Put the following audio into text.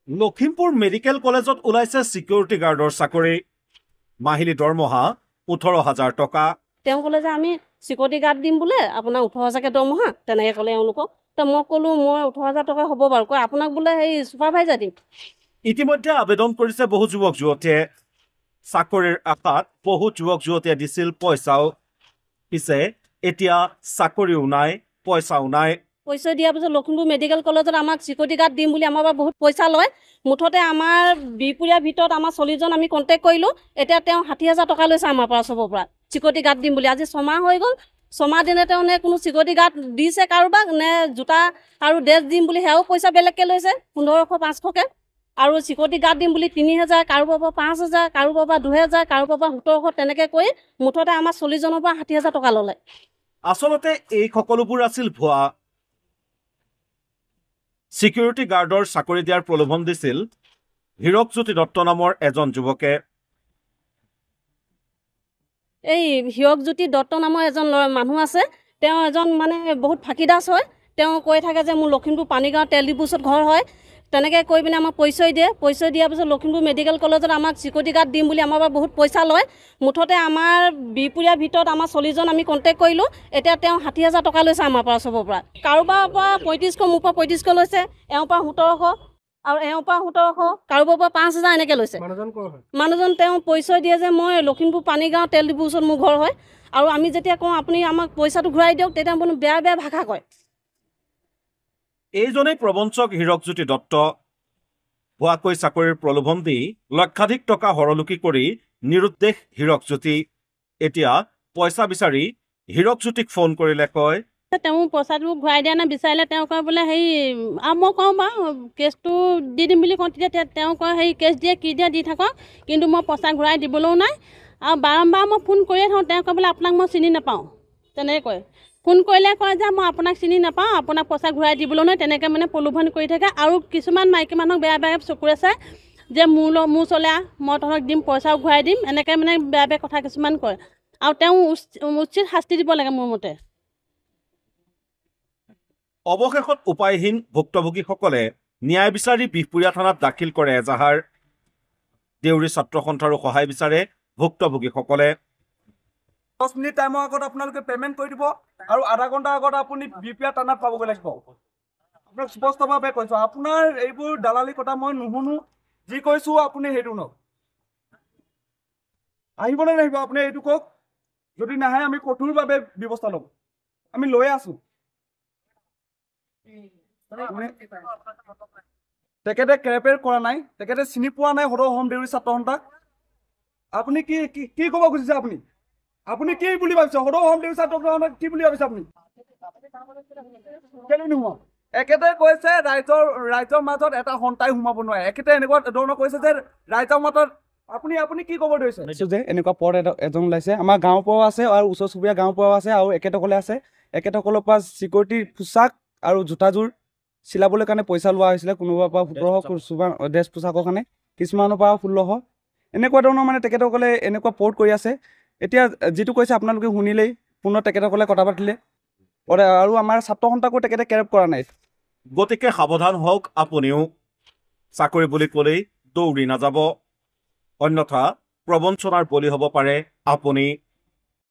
Lakhimpur medical কলেজত ওলাইছে security গাৰ্ডৰ চাকৰি মাহিলী দৰমহা ১৮,০০০ টকা তেওঁ ক'লে যে আমি সিকিউৰিটি গাৰ্ড দিম বোলে আপোনাৰ ১৮,০০০কে দৰমহা তেনেকৈ ক'লে এওঁলোকক তো মই ক'লোঁ মই ১৮,০০০ টকা হ'ব বাৰু কয় আপোনাক বোলে সেই ছুপাৰভাইজাৰ দিম ইতিমধ্যে আবেদন কৰিছে বহু যুৱক যুৱতীয়ে চাকৰিৰ আশাত বহু যুৱক যুৱতীয়ে দিছিল পইচাও পিছে এতিয়া চাকৰিও নাই পইচাও নাই পইচা দিয়াৰ পিছত লখিমপুৰ মেডিকেল কলেজত আমাক সিকিউৰিটি গাৰ্ড দিম বুলি আমাৰ পৰা বহুত পইচা লয় মুঠতে আমাৰ বিপুৰীয়াৰ ভিতৰত আমাৰ ৪০জন আমি কণ্টেক্ট কৰিলোঁ এতিয়া তেওঁ ৬০,০০০ টকা লৈছে আমাৰ পৰা চবৰ পৰা সিকিউৰিটি গাৰ্ড দিম বুলি আজি ৬ মাহ হৈ গ'ল ৬ মাহ দিনে তেওঁ নে কোনো সিকিউৰিটি গাৰ্ড দিছে কাৰোবাক নে জোতা আৰু ড্ৰেছ দিম বুলি সেয়াও পইচা বেলেগকৈ লৈছে ১৫০০-৫০০কে আৰু সিকিউৰিটি গাৰ্ড দিম বুলি ৩,০০০ কাৰোবাৰ পৰা ৫,০০০ কাৰোবাৰ পৰা ২,০০০ কাৰোবাৰ পৰা ১৭০০ তেনেকৈ কৰি মুঠতে আমাৰ ৪০জনৰ পৰা ৬০,০০০ টকা ল'লে আচলতে এই সকলোবোৰ আছিল ভুৱা সিকিউৰিটি গাৰ্ডৰ চাকৰি দিয়াৰ প্ৰলোভন দিছিল হীৰকজ্যোতি দত্ত নামৰ এজন যুৱকে এই হীৰকজ্যোতি দত্ত নামৰ এজন মানুহ আছে তেওঁ এজন মানে বহুত ফাঁকিদাস হয় তেওঁ কৈ থাকে যে মোৰ লখিমপুৰ পানীগাঁও তেল ডিপুৰ ওচৰত ঘৰ হয় তেনেকৈ কৈ পিনে আমাক পৰিচয় দিয়াৰ পিছত লখিমপুৰ মেডিকেল কলেজত আমাক সিকিউৰিটি গাৰ্ড দিম বুলি আমাৰ পৰা বহুত পইচা লয় মুঠতে আমাৰ বিপুৰীয়াৰ ভিতৰত আমাৰ ৪০জন আমি কণ্টেক্ট কৰিলোঁ এতিয়া তেওঁ ৬০,০০০ টকা লৈছে আমাৰ পৰা চবৰ পৰা কাৰোবাৰ পৰা ৩৫০০ মোৰ পৰা ৩৫০০ লৈছে এওঁৰ পৰা ১৭০০ আৰু এওঁৰ পৰা ১৭০০ কাৰোবাৰ পৰা ৫,০০০ এনেকৈ লৈছে মানুহজন তেওঁ পৰিচয় দিয়ে যে মই লখিমপুৰ পানীগাঁও তেল ডিপুৰ ওচৰত মোৰ ঘৰ হয় আৰু আমি যেতিয়া কওঁ আপুনি আমাক পইচাটো ঘূৰাই দিয়ক তেতিয়া আপুনি বেয়া বেয়া ভাষা কয় এইজনেই প্ৰবঞ্চক হীৰকজ্যোতি দত্ত ভুৱাকৈ চাকৰিৰ প্ৰলোভন দি লক্ষাধিক টকা হৰলুকি কৰি নিৰুদ্দেশ হীৰকজ্যোতি এতিয়া পইচা বিচাৰি হীৰকজ্যোতিক ফোন কৰিলে কয় তেওঁ পইচাটো ঘূৰাই দিয়া নাই বিচাৰিলে তেওঁ কয় বোলে হেৰি মই কওঁ বাৰু কেছটো দি দিম বুলি কওঁ তেতিয়া তেওঁ কয় হেৰি কেছ দিয়ে কি দিয়ে দি থাকক কিন্তু মই পইচা ঘূৰাই দিবলৈও নাই আৰু বাৰম্বাৰ মই ফোন কৰিয়ে থাকোঁ তেওঁ কয় বোলে আপোনাক মই চিনি নাপাওঁ তেনেকৈ কয় ফোন কৰিলে কয় যে মই আপোনাক চিনি নাপাওঁ আপোনাক পইচা ঘূৰাই দিবলৈও নাই তেনেকৈ মানে প্ৰলোভন কৰি থাকে আৰু কিছুমান মাইকী মানুহক বেয়া বেয়া চকুৰে চায় যে মোৰ ওচৰলৈ মই তহঁতক দিম পইচাও ঘূৰাই দিম এনেকৈ মানে বেয়া বেয়া কথা কিছুমান কয় আৰু তেওঁ উচিত শাস্তি দিব লাগে মোৰ মতে অৱশেষত উপায়হীন ভুক্তভোগীসকলে ন্যায় বিচাৰি বিহপুৰীয়া থানাত দাখিল কৰে এজাহাৰ দেউৰী ছাত্ৰ সন্থাৰো সহায় বিচাৰে ভুক্তভোগীসকলে 10 মিনিট টাইমৰ আগত আপোনালোকে পেমেণ্ট কৰি দিব আৰু আধা ঘণ্টা আগত আপুনি বিহপুৰীয়া থানাত পাবগৈ লাগিব আপোনাক স্পষ্টভাৱে কৈছোঁ আপোনাৰ এইবোৰ দালালি কথা মই নুশুনো যি কৈছোঁ আপুনি সেইটো নক আহিবনে নাহিব আপুনি এইটো কওক যদি নাহে আমি কঠোৰভাৱে ব্যৱস্থা ল'ম আমি লৈ আছোঁ তেখেতে কেৰেপেৰ কৰা নাই তেখেতে চিনি পোৱা নাই সদৌ অসম দেউৰী ছাত্ৰ সন্থাক আপুনি কি ক'ব খুজিছে আপুনি আপুনি কি বুলি ভাবিছে সদৌ অসম দেউৰী ছাত্ৰ সন্থাক কি বুলি ভাবিছে আপুনি কেলৈ নোসোমাম একেতে কৈছে ৰাইজৰ মাজত এটা সন্তাই সোমাব নোৱাৰে একেতে এনেকুৱা ধৰণৰ কৈছে যে ৰাইজৰ মাজত আপুনি কি ক'ব ধৰিছে যে এনেকুৱা পদ এজন ওলাইছে আমাৰ গাঁৱৰ পৰাও আছে আৰু ওচৰ চুবুৰীয়া গাঁৱৰ পৰাও আছে আৰু একেসকলে আছে একেসকলৰ পৰা চিকিউৰিটিৰ পোছাক আৰু জোতাযোৰ চিলাবলৈ কাৰণে পইচা লোৱা হৈছিলে কোনোবাৰ পৰা ১৭০০ কিছুমান ড্ৰেছ পোছাকৰ কাৰণে কিছুমানৰ পৰা ১৬০০ এনেকুৱা ধৰণৰ মানে তেখেতসকলে এনেকুৱা পৰ্ট কৰি আছে এতিয়া যিটো কৈছে আপোনালোকে শুনিলেই পুনৰ তেখেতসকলে কথা পাতিলে আৰু আমাৰ ছাত্ৰ সন্থাকো তেখেতে কেৰেপ কৰা নাই গতিকে সাৱধান হওক আপুনিও চাকৰি বুলি ক'লেই দৌৰি নাযাব অন্যথা প্ৰবঞ্চনাৰ বলি হ'ব পাৰে আপুনি